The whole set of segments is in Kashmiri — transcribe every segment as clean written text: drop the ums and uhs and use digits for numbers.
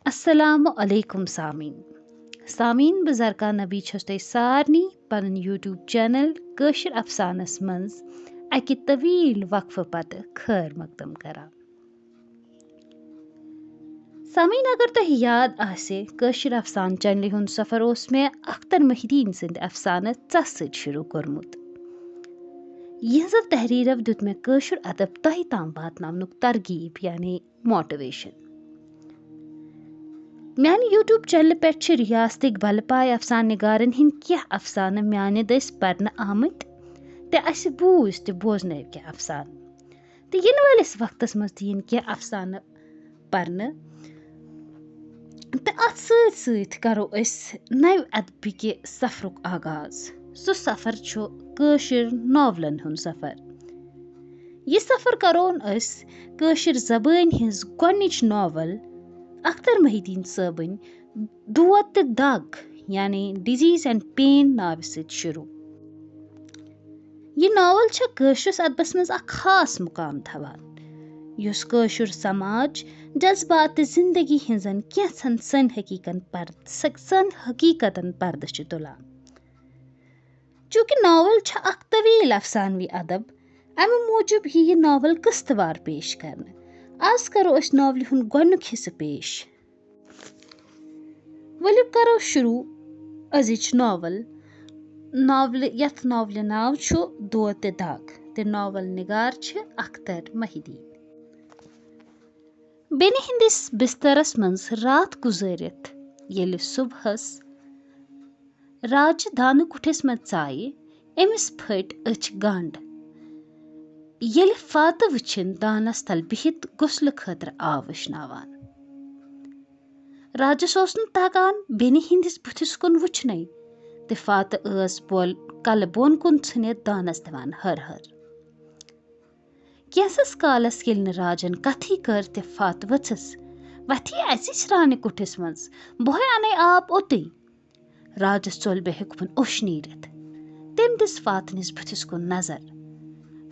अस्सलामु अलैकुम सामीन बज़रका नबी छस तोह सारनी पन यूट्यूब चैनल कशिर अफसानस मंज अकि तवील वक्फ पत खैर मकदम करा। सामीन अगर तोह याद आसे कशिर अफसान चैनल हुंद सफ़र ओस में अख्तर महिदीन सिंद अफसान चस सत शुरू कोरमुत। यहज़ तहरीर दुत में कशिर अदब तह ताम वातनावनुक तरगीब यानी मोटिवेशन। मान यूट्यूब चैनल पे रियासतिक बलपाय अफसान निगारन हिंद क्या अफसान मान दस पर्न आमत ते अस बूझ ते बोजन क्या अफसान ते इन वालिस वक्तस मज तीन क्या अफसान पर्न ते अत सत करो अस नव अदबी सफरुक आगाज। सो सफर छु कशिर नॉवलन हुंद सफर। यह सफर करोन अस कशिर जबान हिंज गोनिच नॉवल अख्तर महिदीन सबन दूध तो दाग यानी डिजीज एंड पेन नाव सत शुरू। यह नावल छ कशिरस अदबस मज खास मुकाम थवान युस कशिर समाज जज्बात जिंदगी हिंजन कैंसन सन हकीकतन पर्द छ तुलान। चूंकि नावल छ अख तवील अफसानवी अदब अमे मूजूब यह नावल किस्तवार पेश करने। आज करो अस नावल हुंद गोनुक हिस्से पेश। वलिब करो शुरू अजिच नावल यथ नावल नाव छु दूध ते दाग ते नावल निगार छ अख्तर महिदीन। बेनि हिंदिस बिस्तरस मंज रात गुजरित येल सुबहस राज दान कुठिस मज चाय एमिस फट अच गांड येल फात वुछिन दानस तल बिहित गुसल खतर आव वशनावान। राजस ओस न तगान बेनि हिंदिस बुथिस कुन वुछने ते फात अस बोल कल बोन कुन छनित दानस दिवान हर हर। कैंसस कालस येल न राजन कथी कर ते फात वचस वथी अजिच रानी कुठिस मज बोहे अने आप ओते। राजस चोल बे हुकमन ओश नीरित तेम दिस फातनिस बुथिस कुन नजर।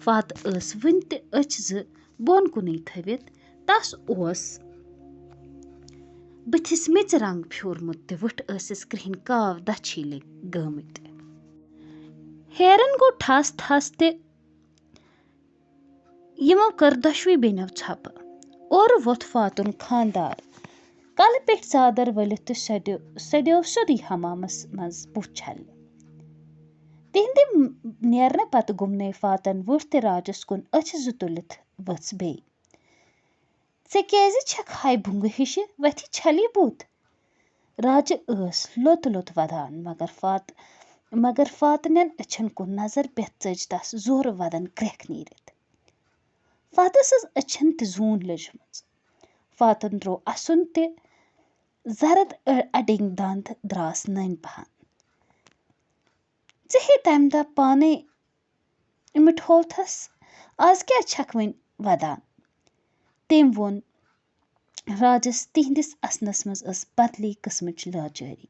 फात अस वन ते अच ज बोन कुनै थवित तस ओस बुथिस मिच रंग फ्योरमुत ते वुठ असिस क्रिहन काव दछीले गमत। हेरन गो ठस ठस ते यमो कर दशवी बेनव छप और वोथ फातुन खानदार कल पेट चादर वलित तो सद्यो सोदी हमामस मज बुथ छल। तिहंदे नेरने पत गुमने फातन वुठ ते राजस कुन अच ज तुलित वच बे। से कैसे छक हाय भुंग हिश वथी छली बूत। राज अस लोत लोत वदान मगर फातनन अछन कुन नजर पेथ चज तस जोर वदन क्रैक नीरित। फातस अछन ते जून लजमज। फातन द्रो असुन ते जरद अडिंग दांत द्रास नन पहन। हे तम दा पाने मिठोथस आज क्या छक वन वदान। तेम वोन राजस तिहंदिस असनस मज अस बदली किस्मच लाचारी।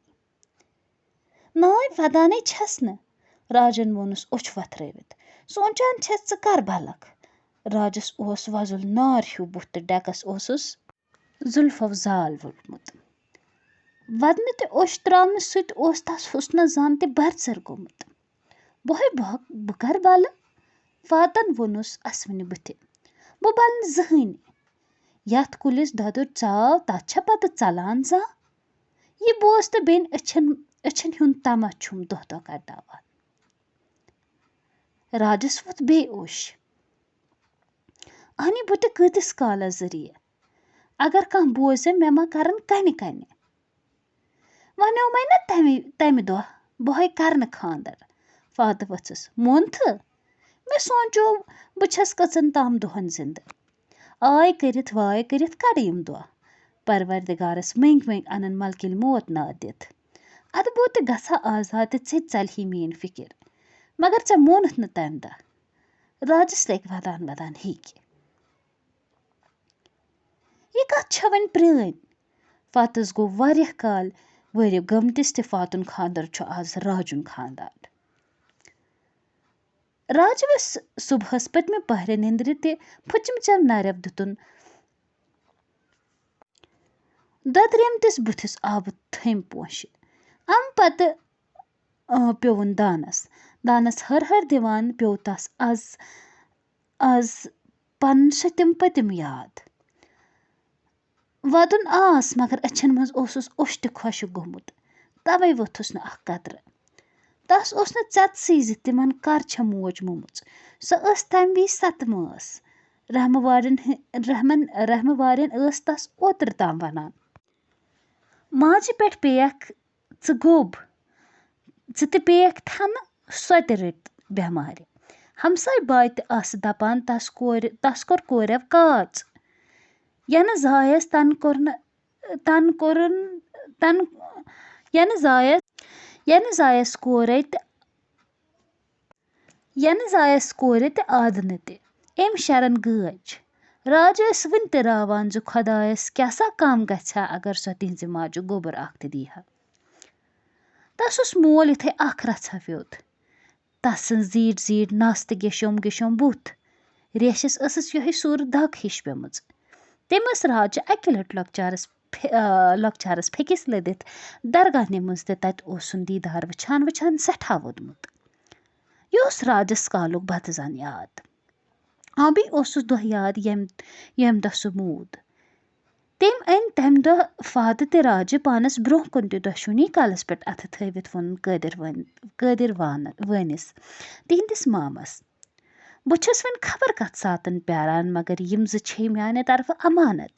नाय वदाने छस न राजन वोनुस उछ वथरवित सोचान छस च कर भलक। राजस ओस वजुल नार ह्यू बुथ डेकस ओसुस जुल्फव जाल वोटमुत। वदन ते ओश त्रावन सत ओस तस हुस्न जान ते बरसर गोमुत। बोहे बह कर बल फातन वोनुस असवनि बुथे बह बल जहन यथ कुलिस ददुर चाव तथ छ पत चलान जा। यह बोस तो बेन अछन हुंद तमा छुम दोह दोह कटावान। राजस वोथ बे ओश आनी बुटे कतिस काला जरिए अगर कह बोजे मे मा करन कने कने वनो मै न तमि दोह बोहे करन खानदर। फात वचस मोन थ मे सोचो बछस कचन ताम दोहन जिंद आय करित वाय करित कड़ यम दोह परवरदिगारस मंग मंग अनन मलकिल मौत ना दित अद बोत गसा आजाद ते चल ही मेन फिकिर मगर च मोनत न तम दा। राजस लेक वदान वदान हिक यह कत छ वन प्रेन। फातस गो वारिया काल वरियो गमतिस ते फातुन खानदर छ आज राजुन खानदार। राजवस सुबहस पत्मे पहरे निंद्र ते फुचम चम नारव दुतुन ददریمتِس بٕتھِس آبہٕ تھٔمۍ پوشہِ اَمہِ پتہٕ پیوٚوُن دانَس ہر دِوان پیوٚو تَس آز پَنُن سُہ پٔتِم یاد وَدُن آس مگر أچھَن منٛز اوسُس اوٚش تہِ خۄشِک گوٚمُت تَوَے ووٚتھُس نہٕ اَکھ قطرٕ تَس اوس نہٕ ژٮ۪تسٕے زِ تِمن کر چھےٚ موج موٚمٕژ سۄ ٲس تَمہِ وِزِ سَتہٕ رحمہٕ وارٮ۪ن ٲس تَس اوترٕ تام وَنان ماجہِ پٮ۪ٹھ پیٚیَکھ ژٕ گوٚب ژٕ تہِ پیٚیَکھ تھَنہٕ سۄ تہِ رٔٹۍ بٮ۪مارِ ہمساے باے تہِ آسہٕ دَپان تَس کوٚر کورٮ۪و کاژ ینہٕ زایَس کورِ تہِ آدنہٕ تہِ أمۍ شرن گٲج راجہِ ٲسۍ وٕنہِ تہِ راوان زِ خۄدایَس کیٛاہ سا کَم گژھِ ہا اگر سۄ تِہنٛزِ ماجہِ گوٚبُر اکھ تہِ دی ہا تَس اوس مول یِتھَے اکھ رژھا ویوٚد تَس سٕنٛز زیٖٹھ نَس تہٕ گیشوم بُتھ ریشَس ٲسٕس یِہوٚے سُرٕ دگ ہِش پیٚمٕژ تٔمۍ ٲس راجہِ اَکہِ لَٹہِ لۄکچارَس پھیٚکِس لٔدِتھ درگاہ نِمٕژ تہٕ تَتہِ اوس سُنٛد دیٖدار وٕچھان سٮ۪ٹھاہ ووٚدمُت یہِ اوس راجَس کالُک بَتہٕ زَن یاد بیٚیہِ اوس سُہ دۄہ یاد ییٚمہِ دۄہ سُہ موٗد تٔمۍ أنۍ تَمہِ دۄہ فادٕ تہِ راجہِ پانَس برٛونٛہہ کُن تہِ دۄشوٕنی کَلَس پٮ۪ٹھ اَتھٕ تھٲوِتھ ووٚنُن قٲدِر وٲنِس تِہنٛدِس مامَس بہٕ چھُس وۄنۍ خبر کَتھ ساتَن پیاران مگر یِم زٕ چھے میانہِ طرفہٕ اَمانت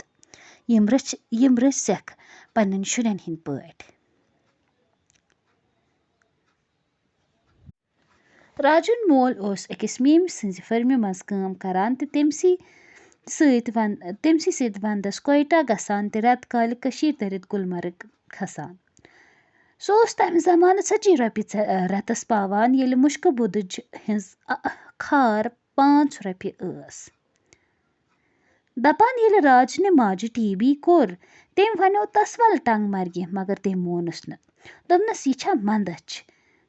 یِم رٔچھۍزٮ۪کھ پنٛنٮ۪ن شُرٮ۪ن ہِنٛدۍ پٲٹھۍ راجُن مول اوس أکِس میٚمہِ سٕنٛزِ فٔرمہِ منٛز کٲم کران تہٕ تٔمسی سۭتۍ وَندَس کویٹا گژھان تہٕ رٮ۪تہٕ کالہِ کٔشیٖر تٔرِتھ گُلمرگ کھسان سُہ اوس تَمہِ زمانہٕ 40 رۄپیہِ رٮ۪تس پاوان ییٚلہِ مُشکہٕ بُدٕج ہِنٛز خار 5 رۄپیہِ ٲس دَپان ییٚلہِ راجنہِ ماجہِ TB کوٚر تٔمۍ وَنیو تَس وَلہٕ ٹنٛگ مرگہِ مگر تٔمۍ مونُس نہٕ دوٚپنَس یہِ چھا منٛدچھ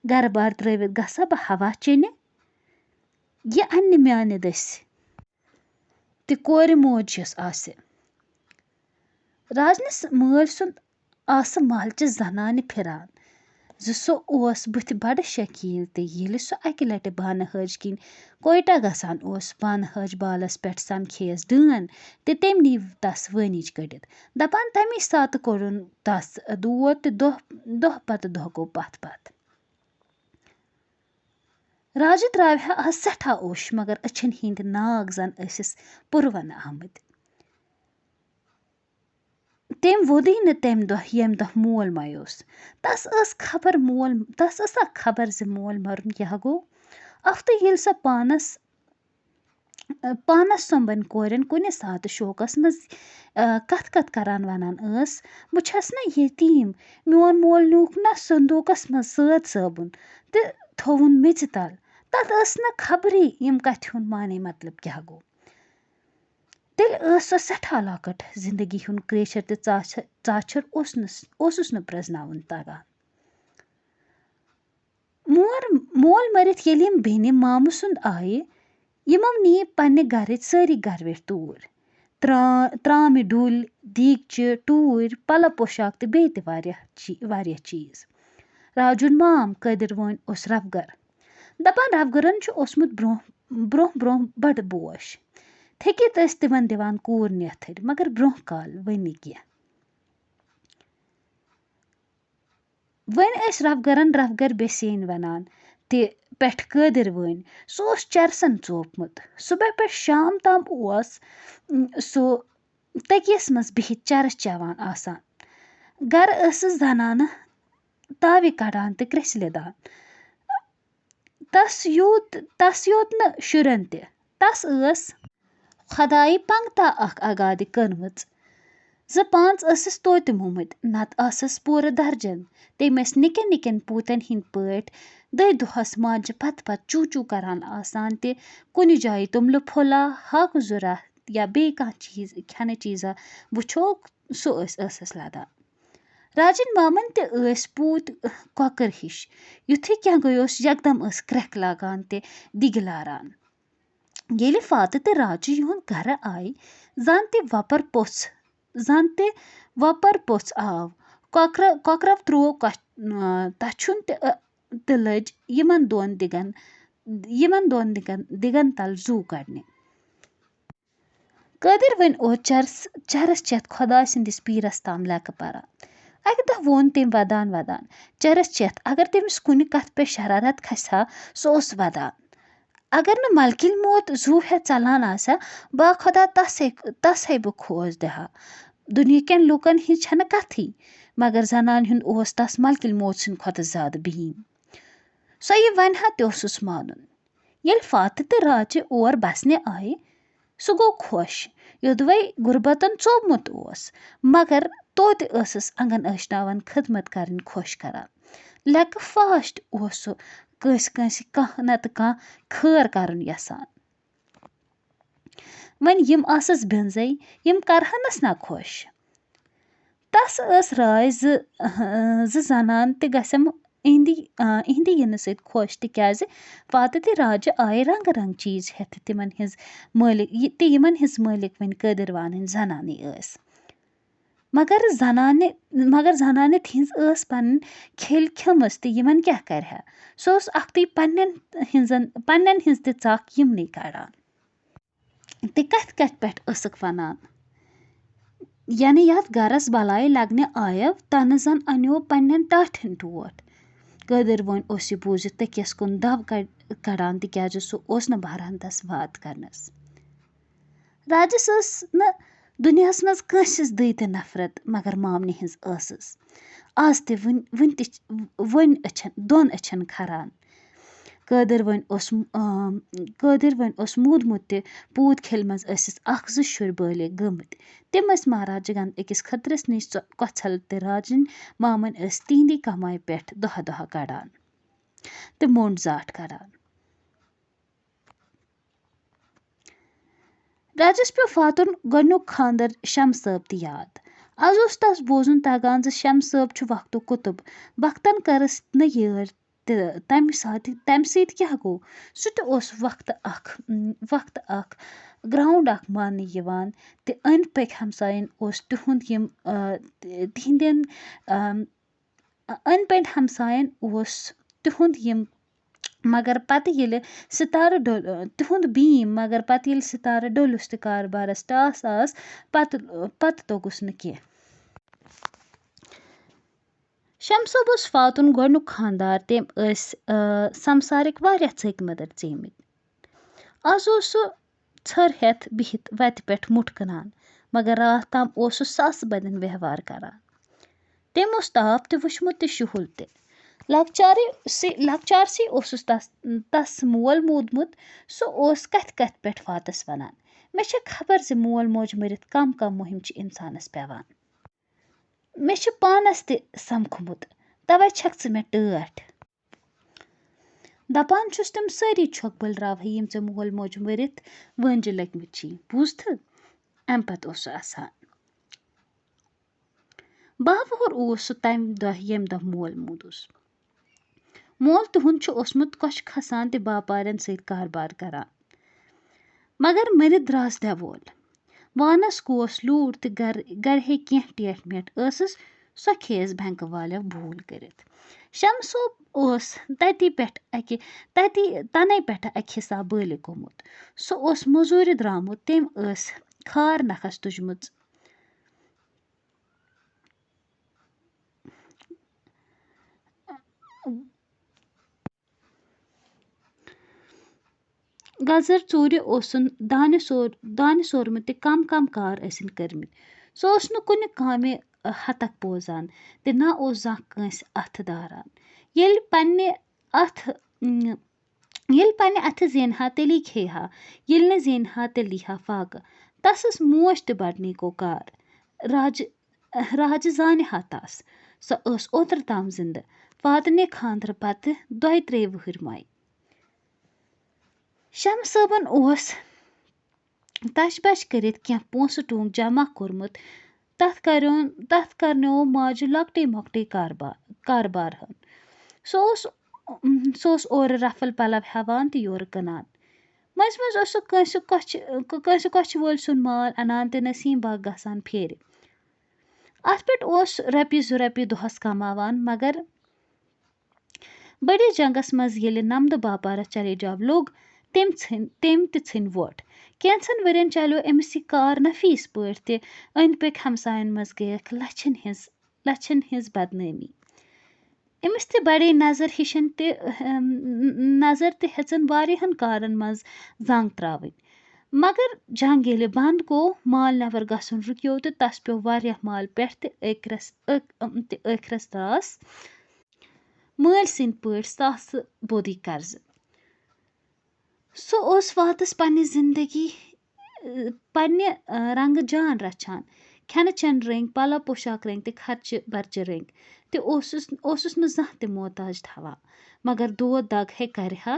گرٕ بار ترٲوِتھ گژھا بہٕ ہوا چیٚنہِ یہِ اَننہِ میانہِ دٔسۍ تہِ کورِ موج یۄس آسہِ راجنِس مٲلۍ سُنٛد آسہٕ محلچہِ زنانہِ پھِران زِ سُہ اوس بٕتھِ بَڑٕ شکیٖل تہٕ ییٚلہِ سُہ اَکہِ لَٹہِ بانہٕ حٲج کِنۍ کویٹا گژھان اوس بانہٕ حٲج بالَس پٮ۪ٹھ سَمکھییَس ڈٲنۍ تہٕ تٔمۍ نی تَس وٲنِج کٔڑِتھ دَپان تَمی ساتہٕ کوٚرُن تَس دود تہٕ دۄہ پتہٕ دۄہ گوٚو پتھ راجہِ درٛاوِ ہا آز سٮ۪ٹھاہ اوٚش مگر أچھَن ہِنٛدۍ ناگ زَن ٲسِس پُرونہٕ آمٕتۍ تٔمۍ ووٚدُے نہٕ تَمہِ دۄہ ییٚمہِ دۄہ مول مَیوس تَس ٲس خبر زِ مول مَرُن کیٛاہ گوٚو اَفتہٕ ییٚلہِ سۄ پانَس سۄمبَن کورٮ۪ن کُنہِ ساتہٕ شوقَس منٛز کَتھ کران وَنان ٲس بہٕ چھَس نہ یتیٖم میون مول نیوٗکھ نہ صندوٗقَس منٛز سۭتۍ صٲبُن تہٕ تھووُن میٚژِ تَل تَتھ ٲس نہٕ خبرٕے یِم کَتھِ ہُنٛد معنے مطلب کیٛاہ گوٚو تیٚلہِ ٲس سۄ سٮ۪ٹھاہ لۄکٕٹ زندگی ہُنٛد کرٛیچھر تہٕ ژاچھر اوسُس نہٕ پرٛزناوُن تگان مول مٔرِتھ ییٚلہِ یِم بیٚنہِ مامہٕ سُنٛد آیہِ یِمو نی پنٛنہِ گَرٕچ سٲری گَروِٹھ توٗرۍ ترٛامہِ ڈُلۍ دیٖگچہِ ٹوٗرۍ پَلو پوشاک تہٕ بیٚیہِ تہِ واریاہ چیٖز راجُن مام قٲدِر وٲنۍ اوس رَفگر دَپان رَفگرَن چھُ اوسمُت برٛونٛہہ بَڑٕ بوش تھٔکِتھ ٲسۍ تِمن دِوان کوٗر نیتھٕرۍ مگر برٛونٛہہ کال وۄنۍ کینٛہہ وۄنۍ ٲسۍ رَفگر بیٚسیٚنۍ وَنان تہِ پٮ۪ٹھ قٲدِر وٲنۍ سُہ اوس چرسن ژوپمُت صُبح پٮ۪ٹھ شام تام اوس سُہ تٔکیَس منٛز بِہِتھ چرس چٮ۪وان آسان گرٕ ٲسٕس زنانہٕ تاوِ کَڑان تہٕ کرٛیٚژھلہِ دان تس یوت نہٕ شُرٮ۪ن تہِ تس ٲس خۄدایہِ پنٛگتا اکھ اگادِ کٔرمٕژ 2-5 ٲسٕس توتہِ موٚمٕتۍ نتہٕ آسَس پوٗرٕ درجن تٔمۍ ٲسۍ نِکٮ۪ن نِکٮ۪ن پوٗتٮ۪ن ہِنٛدۍ پٲٹھۍ دٔہۍ دۄہس ماجہِ پتہٕ چوٗ کران آسان تہِ کُنہِ جایہِ توٚملہٕ پھوٚلا ہاکہٕ ضوٚرا یا بیٚیہِ کانٛہہ چیٖز کھٮ۪نہٕ چیٖزا وٕچھوکھ سُہ ٲسٕس لَدان راجِنۍ مامن تہِ ٲسۍ پوٗتۍ کۄکٕر ہِش یُتھُے کینٛہہ گٔیوس یکدم ٲس کرٛٮ۪کھ لاگان تہِ دِگہِ لاران ییٚلہِ فاتہٕ تہٕ راجہِ یِہُنٛد گرٕ آیہِ زن تہِ وۄپر پوٚژھ زن تہِ وۄپر پوٚژھ آو کۄکرو تروو تچھُن تہٕ لٔج یِمن دۄن دِگن تل زوٗ کڑنہِ. قٲدِر وۄنۍ اوس چرس چٮ۪تھ خۄداے سٕنٛدِس پیٖرس تام لٮ۪کہٕ پران. اَکہِ دۄہ ووٚن تٔمۍ ودان چرس چٮ۪تھ اگر تٔمِس کُنہِ کتھِ پٮ۪ٹھ شرارت کھسہِ ہا سُہ اوس ودان. اگر نہٕ ملکٕلۍ موت زوٗ ہٮ۪تھ ژلان آسہِ ہا باخۄدا تس ہے بہٕ کھوژ دِہا. دُنہِکٮ۪ن لوٗکن ہِنٛز چھنہٕ کتھٕے مگر زنانہِ ہُنٛد اوس تس ملکٕلۍ موت سٕنٛدِ کھۄتہٕ زیادٕ بھیٖم. سۄ یہِ ونہِ ہا تہِ اوسُس مانُن. ییٚلہِ فاتہٕ تہٕ راجہِ اور بسنہِ آیہِ سُہ گوٚو خۄش یوٚدوَے غُربتن ژوٚپمُت اوس مگر توتہِ ٲسٕس انگن ٲشناون خدمت کرٕنۍ خۄش کران. لٮ۪کہٕ فاشٹ اوس سُہ کٲنٛسہِ کانٛہہ نتہٕ کانٛہہ خٲر کرُن یژھان. وۄنۍ یِم آسس بٮ۪نزَے یِم کرہنس نا خۄش. تس ٲس راے زٕ زنان تہِ گژھٮ۪م اِہنٛدِ یِنہٕ سۭتۍ خۄش تِکیٛازِ فاتہٕ تہِ راجہِ آیہِ رنٛگ چیٖز ہٮ۪تھ یِمن ہِنٛز مٲلِک وۄنۍ قٲدِر وانٕنۍ زنانٕے ٲسۍ. مگر زنانہِ تِہنٛز ٲس پنٕنۍ کھیٚلۍ کھٔمٕژ تہٕ یِمن کیٛاہ کرِ ہا. سُہ اوس اکھتُے پنٛنٮ۪ن ہِنٛز تہِ ژکھ یِمنٕے کڑان تہِ کتھِ پٮ۪ٹھ ٲسٕکھ ونان ینہٕ یتھ گرس بلاے لگنہِ آیو تنہٕ زن انیو پنٛنٮ۪ن ٹاٹھٮ۪ن ٹوٹھ. قٲدِر وۄنۍ اوس یہِ بوٗزِتھ تٔکِیس کُن دب کڑان تِکیٛازِ سُہ اوس نہٕ بہران تس وات کرنس. راجس ٲس نہٕ دُنیاہس منٛز کٲنٛسہِ دٕے تہِ نفرت مگر مامنہِ ہِنٛز ٲسٕس آز تہِ وۄنۍ دۄن أچھن کھران. قٲدِر وۄنۍ اوس موٗدمُت تہِ پوٗت کھیلہِ منٛز ٲسِس 1-2 شُرۍ بٲلغ گٔمٕتۍ. تِم ٲسۍ مہاراجہِ گنٛد أکِس خٔطرس نِش کۄژھل تہٕ راجِنۍ مامٕنۍ ٲسۍ تِہنٛدی کمایہِ پٮ۪ٹھ دۄہا کڑان تہٕ موٚنٛڈ زاٹھ کڑان. راجس پیوٚو فاتُن گۄڈنیُک خاندر شمہٕ صٲب تہِ یاد. آز اوس تس بوزُن تگان زِ شمہٕ صٲب چھُ وقتُک قُطُب. وقتن کٔرٕس نہٕ یٲر تہٕ تمہِ سۭتۍ کیٛاہ گوٚو. سُہ تہِ اوس وقتہٕ اکھ گراوُنٛڈ اکھ ماننہٕ یِوان تہٕ أنٛدۍ پٔکۍ ہمساین اوس تِہُنٛد یِم مگر پتہٕ ییٚلہِ سِتارٕ ڈوٚلُس تہٕ کاربارس ٹاس آس پتہٕ توٚگُس نہٕ کیٚنٛہہ. شمہٕ صٲب اوس فاتُن گۄڈنیُک خاندار. تٔمۍ ٲسۍ سمسارٕکۍ واریاہ ژٔکۍ مٔدٕر ژیٖمٕتۍ. آز اوس سُہ ژھٔر ہٮ۪تھ بِہِتھ وتہِ پٮ۪ٹھ مُٹھ کٕنان مگر راتھ تام اوس سُہ ساسہٕ بٔدٮ۪ن ویٚہوار کران. تٔمۍ اوس تاپھ تہِ وٕچھمُت تہٕ شُہُل تہِ. لۄکچارسٕے اوسُس تس مول موٗدمُت. سُہ اوس کتھِ پٮ۪ٹھ فاتس ونان مےٚ چھےٚ خبر زِ مول موج مٔرِتھ کم مُہِم چھِ اِنسانس پٮ۪وان. مےٚ چھُ پانس تہِ سمکھومُت توے چھکھ ژٕ مےٚ ٹٲٹھ. دپان چھُس تِم سٲری چھۄکھ بٔلراوہے یِم ژےٚ مول موج مٔرِتھ وٲنجہِ لٔگمٕتۍ چھی بوٗزتھٕ. اَمہِ پتہٕ اوس سُہ اَسان. 12 وُہُر اوس سُہ تمہِ دۄہ ییٚمہِ دۄہ مول موٗدُس. مول تِہُنٛد چھُ اوسمُت کۄچھِ کھسان تہٕ باپارٮ۪ن سۭتۍ کاربار کران مگر مٔرِتھ دراس دٮ۪وول. وانس گوس لوٗر تہٕ گرِہے کینٛہہ ٹیٹھ میٹھ ٲسٕس سۄ کھیٚیَس بینٛکہٕ والیو بھوٗل کٔرِتھ. شمہٕ صٲب اوس تنے پٮ۪ٹھٕ اکہِ حساب بٲلغ گوٚمُت. سُہ اوس موٚزوٗرِ درٛامُت. تٔمۍ ٲس خار نکھس تُجمٕژ. گزر ژوٗرِ اوسُن دانہِ سورمُت تہٕ کم کار ٲسِن کٔرمٕتۍ. سُہ اوس نہٕ کُنہِ کامہِ ہتکھ بوزان تہٕ نہ اوس زانٛہہ کٲنٛسہِ اَتھٕ داران. ییٚلہِ پننہِ اَتھٕ زینہٕ ہا تیٚلی کھیٚیہِ ہا ییٚلہِ نہٕ زینہٕ ہا تیٚلہِ یی ہا فاقہٕ. تس ٲس موج تہِ بڑٕ نیٖکو کار. راجہِ زانہِ ہا تس. سۄ ٲس اوترٕ تام زِندٕ. فاتنہِ خاندرٕ پتہٕ 2-3 وُہٕرۍ مۄے. شمہٕ صٲبن اوس تش بش کٔرِتھ کیٚنٛہہ پونٛسہٕ ٹونٛک جمع کوٚرمُت. تتھ کرنوو ماجہِ لۄکٹے مۄکٹے کاربار ہن. سُہ اوس اورٕ رفل پلو ہٮ۪وان تہٕ یورٕ کٕنان. مٔنٛزۍ اوس سُہ کٲنٛسہِ کۄچھِ وٲلۍ سُنٛد مال اَنان تہٕ نسیٖم باغ گژھان پھیرِ. اَتھ پٮ۪ٹھ اوس رۄپیہِ 2 رۄپیہِ دۄہَس کماوان مگر بٔڑِس جنگس منٛز ییٚلہِ نمدٕ باپارس چلیجاب لوٚگ تٔمۍ تہِ ژھٕنۍ ووٹ. کینٛژن ؤرین چلیو أمِس یہِ کار نفیٖس پٲٹھۍ تہِ أنٛدۍ پٔکۍ ہمساین منٛز گٔیکھ لچھن ہِنٛز بدنٲمی. أمِس تہِ بڑے نظر تہِ ہیژن واریاہن کارن منٛز زنگ تراوٕنۍ. مگر جنگ ییٚلہِ بنٛد گوٚو مال نٮ۪بر گژھُن رُکیو تہٕ تس پیوٚو واریاہ مال پٮ۪ٹھ تہِ ٲخرس دراس مٲلۍ سٕنٛدۍ پٲٹھۍ ساسہٕ بوٚدٕے قرضہٕ. سُہ اوس فاتس پننہِ رنگہٕ جان رچھان. کھٮ۪نہٕ چٮ۪نہٕ رٔنگۍ، پلو پوشاک رٔنگۍ تہٕ خرچہٕ برچہٕ رٔنگۍ تہِ اوسُس نہٕ زانٛہہ تہِ محتاج تھاوان. مگر دود دگ ہے کرِ ہا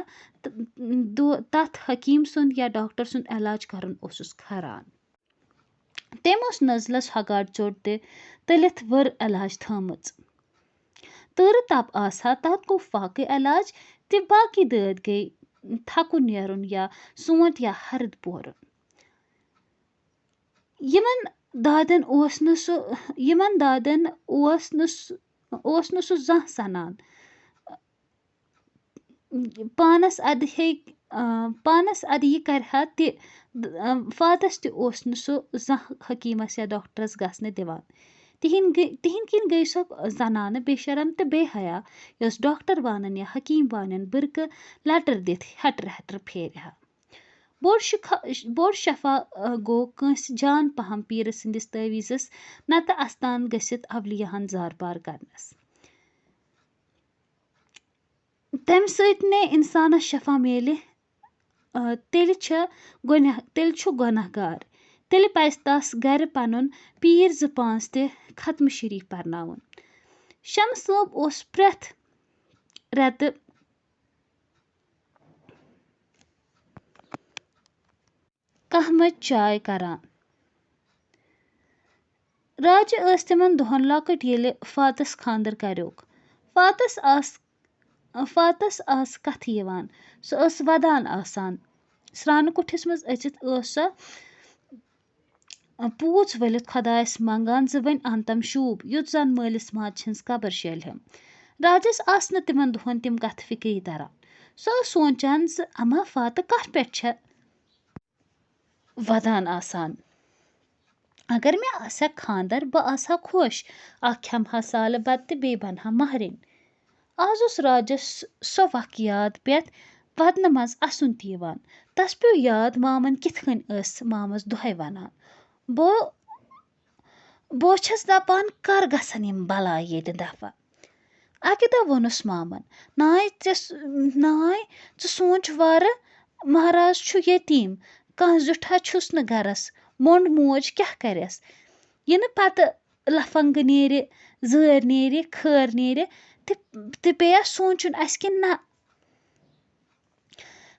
تتھ حکیٖم سُنٛد یا ڈاکٹر سُنٛد علاج کرُن اوسُس کھران. تٔمۍ اوس نزلس ہگاڑ ژوٚٹ تہِ تٔلِتھ ؤر علاج تھٲمٕژ. تۭرٕ تپ آسہا تتھ گوٚو فاقہٕ علاج تہِ باقی دٲدۍ گٔیہِ تھکُن نیرُن یا سونٛت یا ہرٕد بورُن. یِمن دادٮ۪ن اوس نہٕ سُہ زانٛہہ سنان. پانس اَدٕ یہِ کرِ ہا تہِ فاتس تہِ اوس نہٕ سُہ زانٛہہ حکیٖمس یا ڈاکٹرس گژھنہٕ دِوان. تِہنٛدۍ کِنۍ گٔیہِ سۄ زنانہٕ بے شرم تہٕ بے حیا یۄس ڈاکٹر وانن یا حکیٖم وانٮ۪ن بٕرکہٕ لٹر دِتھ ہٹر پھیرِ ہا. بوٚڑ شفا گوٚو کٲنٛسہِ جان پہم پیٖرٕ سٕنٛدِس تٲویٖزس نتہٕ استان گٔژھِتھ اولِیاہن زارپار کرنس. تمہِ سۭتۍ نے اِنسانس شفا میلہِ تیٚلہِ چھُ گۄناہ گار. تیٚلہِ پزِ تس گرِ پنُن پیٖر 2-5 تہِ ختمہٕ شریٖف پرناوُن. شمہٕ صٲب اوس پرٛٮ۪تھ رٮ۪تہٕ کہمٕچ چاے کران. راجہِ ٲس تِمن دۄہن لۄکٕٹ ییٚلہِ فاتس خانٛدر کریوکھ. فاتس آسہٕ کتھٕ یِوان. سۄ ٲس ودان آسان. سرٛانہٕ کُٹھِس منٛز أژِتھ ٲس سۄ پوٗژ ؤلِتھ خۄدایس منٛگان زِ وۄنۍ اَنتم شوٗب یُتھ زن مٲلِس ماجہِ ہٕنٛز قبر شیلہم. راجس آسہٕ نہٕ تِمن دۄہن تِم کتھٕ فِکری تران. سۄ ٲس سونٛچان زِ اما فاتہٕ کتھ پٮ۪ٹھ چھےٚ ودان آسان. اگر مےٚ آسہِ ہا خانٛدر بہٕ آسہٕ ہا خۄش. اکھ کھٮ۪مہٕ ہا سالہٕ بتہٕ تہٕ بیٚیہِ بنہٕ ہا مہرِنۍ. آز اوس راجس سۄ وق یاد پٮ۪تھ ودنہٕ منٛز اَسُن تہِ یِوان. تس پیوٚو یاد مامن کِتھ کٔنۍ ٲس مامس دۄہے ونان. بہٕ چھَس دپان کر گژھن یِم بلاے ییٚتہِ دفع. اکہِ دۄہ ووٚنُس مامن ناے ژٕ سونٛچ وارٕ مہراز چھُ یتیٖم کانٛہہ زیُٹھا چھُس نہٕ گرس مۄنٛڈ موج کیٛاہ کرٮ۪س یِنہٕ پتہٕ لفنگہٕ نیرِ زٲرۍ نیرِ خٲر نیرِ تہِ پیٚیا سونٛچُن اَسہِ کِنہٕ نہ.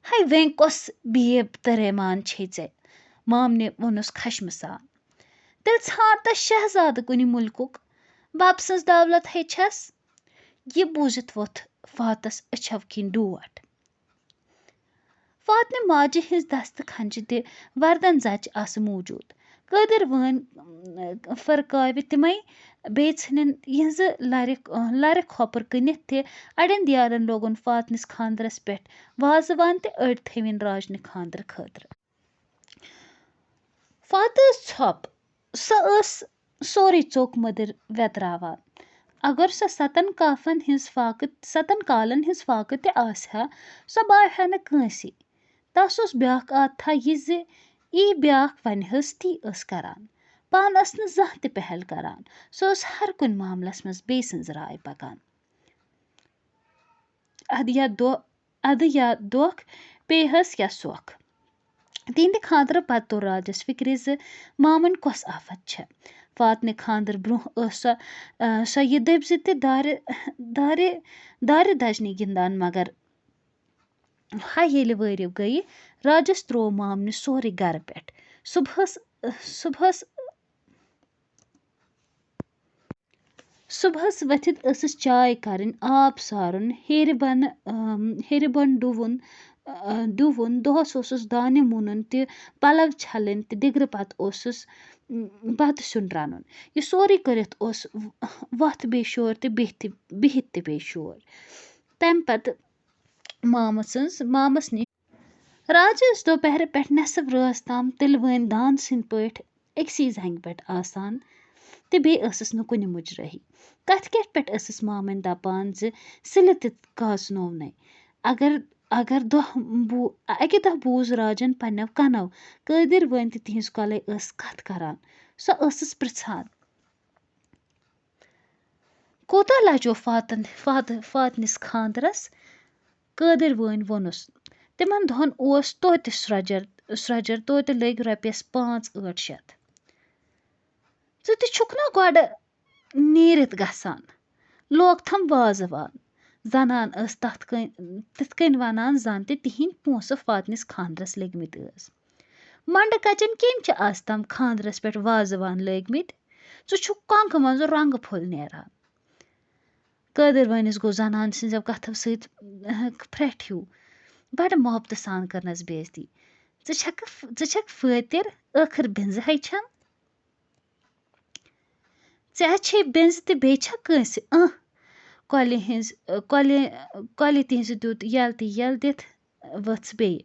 ہے وۄنۍ کۄس بیب ترٛیمان چھے ژےٚ مامنہِ ووٚنُس خشمہٕ سان. تیٚلہِ ژھانٛڈ تس شہزادٕ کُنہِ مُلکُک بب سٕنٛز دولت ہے چھس. یہِ بوٗزِتھ ووٚتھ فاتس أچھو کِنۍ ڈوٹھ. فاتنہِ ماجہِ ہٕنٛز دستہٕ کھنجہِ تہِ وردن زچہِ آسہٕ موٗجوٗد. قٲدِر وٲنۍ فرکاوِ تِمے بیٚیہِ ژھٕنِن یِہنٛزٕ لرِ کھۄپُر کٕنِتھ تہِ اڑٮ۪ن دِیارن لوگُن فاتنِس خانٛدرس پٮ۪ٹھ وازوان تہِ أڑۍ تھٲوِن راجنہِ خانٛدرٕ خٲطرٕ. فاتہٕ ٲس ژھۄپ. سۄ ٲس سورُے ژوٚک مٔدٕر ویتراوان. اگر سۄ 7 کالن ہٕنٛز فاقہٕ تہِ آسہِ ہا سۄ باسہِ ہا نہٕ کٲنٛسے. تس اوس بیٛاکھ عادتھا یہِ زِ بیٛاکھ ونہس تی ٲس کران. پانہٕ ٲس نہٕ زانٛہہ تہِ پہل کران. سۄ ٲس ہر کُنہِ معاملس منٛز بیٚیہِ سٕنٛز راے پکان. اَدٕ یا دۄکھ پیٚیہس یا سۄکھ. تِہنٛدِ خانٛدرٕ پتہٕ توٚر راجس فِکرِ زِ مامٕنۍ کۄس آفت چھےٚ. فاتنہِ خانٛدر برٛونٛہہ ٲس سۄ یہِ دٔبۍ زِ تہِ دارِ دجنہِ گِنٛدان. مگر ہَے ییٚلہِ وٲرِو گٔیہِ راجس تروو مامنہِ سورُے گرٕ پٮ۪ٹھ. صُبحس ؤتھِتھ ٲسٕس چاے کَرٕنۍ آب سارُن ہیٚرِ بۄن ڈُوُن دۄہس اوسُس دانہِ مُنُن تہِ پَلو چھلٕنۍ تہِ دِگرٕ پتہٕ اوسُس بَتہٕ سیُن رَنُن یہِ سورُے کٔرِتھ اوس وَتھ بیٚیہِ شور تہٕ بِہِتھ تہِ بیٚیہِ شور تَمہِ پَتہٕ مامَس نِش راجہِ ٲس دوپہرٕ پٮ۪ٹھ نٮ۪صٕف رٲژ تام تِلوٲنۍ دانہٕ سٕنٛدۍ پٲٹھۍ أکسٕے زنٛگہِ پٮ۪ٹھ آسان تہٕ بیٚیہِ ٲسٕس نہٕ کُنہِ مُجرٲہی کَتھِ کٮ۪تھ پٮ۪ٹھ ٲسٕس مامٕنۍ دَپان زِ سِلہِ تہِ کاژنوونَے اگر اَکہِ دۄہ بوٗز راجن پنٛنٮ۪و کَنو قٲدِر وٲنۍ تہِ تِہِنٛز کۄلَے ٲس کَتھ کَران سۄ ٲسٕس پِرٛژھان کوٗتاہ لَجو فاتنِس خانٛدرَس قٲدِر وٲنۍ ووٚنُس تِمَن دۄہَن اوس توتہِ سرٛوجر توتہِ لٔگۍ رۄپیَس 5-8 شَتھ ژٕ تہِ چھُکھ نا گۄڈٕ نیٖرِتھ گژھان لوگتھم وازٕوان زنان ٲس تِتھ کٔنۍ وَنان زَن تہِ تِہِنٛدۍ پونٛسہٕ فاتنِس خانٛدرَس لٔگۍمٕتۍ ٲس مۄنٛڈٕ کَچَن کٔمۍ چھِ آز تام خانٛدرَس پٮ۪ٹھ وازٕوان لٲگۍمٕتۍ ژٕ چھُکھ کۄنٛگہٕ منٛزٕ رۄنٛگہٕ پھوٚل نیران قٲدِر وٲنِس گوٚو زنان سٕنٛزو کَتھو سۭتۍ پھرٛٮ۪ٹھ ہیوٗ بَڑٕ محبتہٕ سان کٔرنَس بے عزتی ژٕ چھَکھ فٲطِر ٲخٕر بِنٛزٕ ہے چھَم ژےٚ چھے بِنٛزٕ تہٕ بیٚیہِ چھا کٲنٛسہِ کۄلہِ تِہنٛزِ دیُت یَل دِتھ ؤژھ بیٚیہِ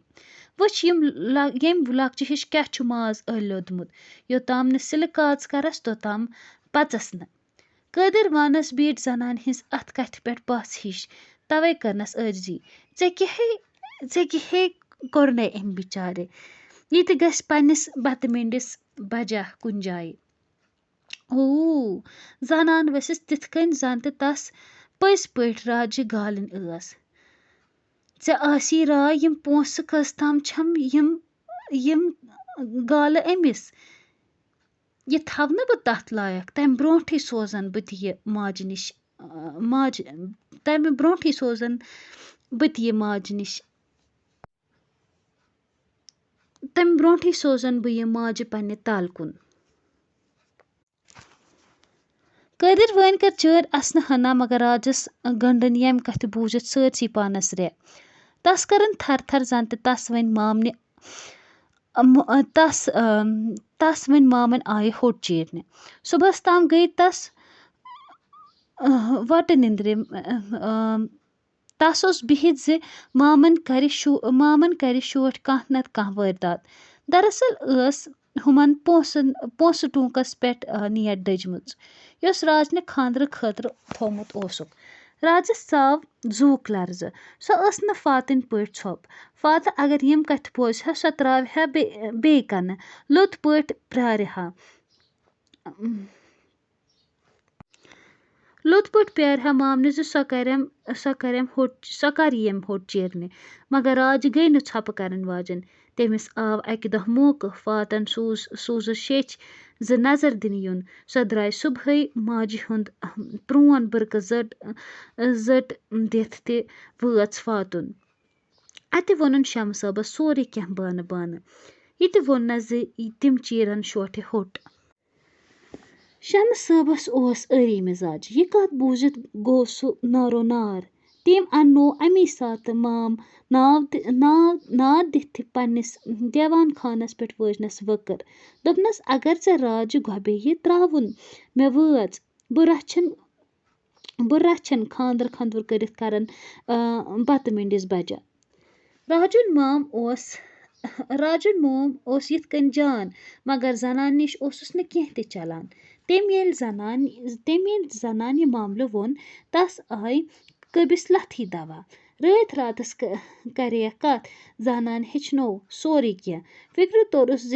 وٕچھ ییٚمۍ لۄکچہِ ہِش کیٛاہ چھُ ماز لوٚدمُت یوٚتام نہٕ سِلہٕ کاژ کَرَس توٚتام پَژَس نہٕ قٲدِر وانَس بیٖٹھ زنانہِ ہِنٛز اَتھ کَتھِ پٮ۪ٹھ پَژھ ہِش تَوَے کٔرنَس عٲجزی ژےٚ کیٛاہ کوٚرنَے أمۍ بِچارِ یہِ تہِ گژھِ پنٛنِس بَتہٕ مِنٛڈِس بجا کُنہِ جایہِ زنان ؤسِس تِتھ کٔنۍ زَن تہٕ تَس پٔزۍ پٲٹھۍ راجہِ گالٕنۍ ٲس ژےٚ آسی راے یِم پونٛسہٕ کٔژ تام چھَم یِم گالہٕ أمِس یہِ تھاونہٕ بہٕ تَتھ لایق تَمہِ برٛونٛٹھٕے سوزَن بہٕ تہِ یہِ ماجہِ نِش ماجہِ پنٛنہِ تالہٕ کُن قٲدِر وٲنۍ کٔر چٲرۍ اَسنہٕ ہنا مگر راجَس گٔنٛڈٕنۍ ییٚمہِ کَتھِ بوٗزِتھ سٲرسٕے پانَس رےٚ تَس کٔرٕن تھر زَن تہِ تَس وۄنۍ مامٕنۍ آیہِ ہوٚٹ چیٖرنہِ صُبحَس تام گٔیہِ تَس وَٹہٕ نِنٛدرِ تَس اوس بِہِتھ زِ مامَن کَرِ شوٹھ کانٛہہ نَتہٕ کانٛہہ وٲرۍدات دراصل ٲس ہُمَن پونٛسہٕ ٹوٗنٛکَس پٮ۪ٹھ نیٹ دٔجمٕژ یۄس راجنہِ خانٛدرٕ خٲطرٕ تھوٚمُت اوسُکھ راجَس ژاو زوٗک لرزٕ سۄ ٲس نہٕ فاتٕنۍ پٲٹھۍ ژھۄپ فاتہٕ اگر یِم کَتھِ بوزِ ہا سۄ ترٛاوِ ہا بیٚیہِ کَنہٕ لوٚت پٲٹھۍ پیٛارِ ہا مامنہِ زِ سۄ کَر یِم ہوٚٹ چیرنہِ مگر راجہِ گٔے نہٕ ژھۄپہٕ کَرٕنۍ واجٮ۪ن تٔمِس آو اَکہِ دۄہ موقعہٕ فاتَن سوٗزٕس شیٚچھ زِ نظر دِنہٕ یُن سۄ درٛاے صُبحٲے ماجہِ ہُنٛد پرٛون بٕرکہٕ زٔٹ دِتھ تہِ وٲژ فاتُن اَتہِ ووٚنُن شمہٕ صٲبَس سورُے کیٚنٛہہ بانہٕ یہِ تہِ ووٚننَس زِ تِم چیٖرَن شوٹھِ ہوٚٹ شمہٕ صٲبَس اوس ٲری مِزاج یہِ کَتھ بوٗزِتھ گوٚو سُہ نارو نار تٔمۍ اَننو اَمی ساتہٕ مام ناد دِتھ پنٛنِس دیوان خانَس پٮ۪ٹھ وٲجنَس ؤکٕر دوٚپنَس اگر ژےٚ راجہِ گۄبے ترٛاوُن مےٚ وٲژ بہٕ رَچھَن خانٛدر کٔرِتھ کَرَن بَتہٕ مِنٛڈِس بجا راجُن موم اوس یِتھ کٔنۍ جان مگر زنانہِ نِش اوسُس نہٕ کیٚنٛہہ تہِ چلان تٔمۍ ییٚلہِ زنانہِ یہِ معاملہٕ ووٚن تَس آے قٲبِس لَتھٕے دوا رٲتۍ راتَس کَرییَکھ کَتھ زنانہِ ہیٚچھنو سورُے کیٚنٛہہ فِکرِ توٚرُس زِ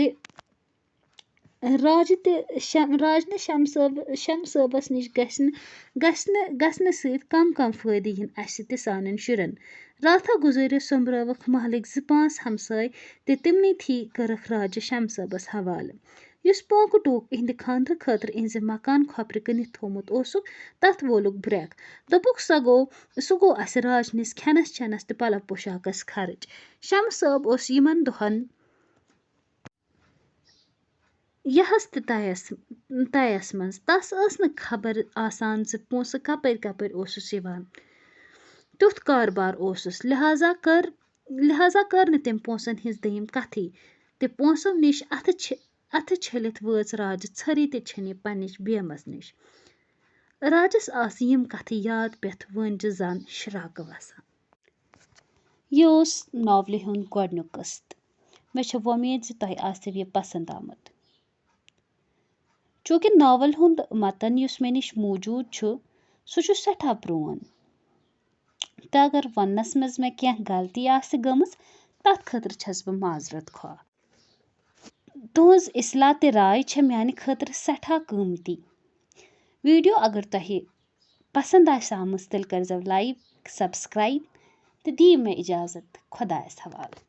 راجنہِ شمہٕ صٲبَس نِش گژھنہٕ سۭتۍ کَم فٲیدٕ یِن اَسہِ تہِ سانٮ۪ن شُرٮ۪ن راتھا گُزٲرِتھ سوٚمبرٲوٕکھ محلٕکۍ 2-5 ہمساے تہٕ تِمنٕے تھی کٔرٕکھ راجہِ شمہٕ صٲبَس حوالہٕ یُس پونٛکہٕ ٹوٗک اِہِنٛدِ خانٛدرٕ خٲطرٕ اِہِنٛزِ مکان کھۄپرِ کٕنِتھ تھوٚمُت اوسُکھ تَتھ وولُکھ برٛٮ۪کھ دوٚپُکھ سُہ گوٚو اَسہِ راجنِس کھٮ۪نَس چٮ۪نَس تہٕ پَلو پوشاکَس خرٕچ شمہٕ صٲب اوس یِمَن دۄہَن یِہَس تہِ طیَس منٛز تَس ٲس نہٕ خبر آسان زِ پونٛسہٕ کَپٲرۍ اوسُس یِوان تیُتھ کاربار اوسُس لہذا کٔر نہٕ تٔمۍ پونٛسَن ہِنٛز دٔیِم کَتھٕے تہِ پونٛسو نِش اَتھٕ अथ छलित वٲژ राजہِ ژھٔری ते छेने पन्निच बेमस निश। राजस आसہٕ यِم कथٕ याद پٮ۪تھ وٲنجہِ زن شراکہٕ وسان۔ یہِ اوس ناولہِ ہُنٛد گۄڈنیُک قٕسط۔ مےٚ چھےٚ وۄمید زِ تۄہہِ آسِوٕ یہِ پسنٛد آمُت۔ چوٗنٛکہِ ناول ہُنٛد متن یُس مےٚ نِش موٗجوٗد چھُ سُہ چھُ سٮ۪ٹھاہ پرٛون تہٕ اگر وننس منٛز مےٚ کینٛہہ غلطی آسہِ گٔمٕژ تتھ خٲطرٕ چھس بہٕ معذرت خواہ۔ تُہنٛز اصلاح تہٕ راے چھےٚ میانہِ خٲطرٕ سٮ۪ٹھاہ قۭمتی۔ ویٖڈیو اگر تۄہہِ پسنٛد آسہِ آمٕژ تیٚلہِ کٔرۍزیو لایک سبسکرایب تہٕ دِیِو مےٚ اِجازت خۄدایس حوالہٕ۔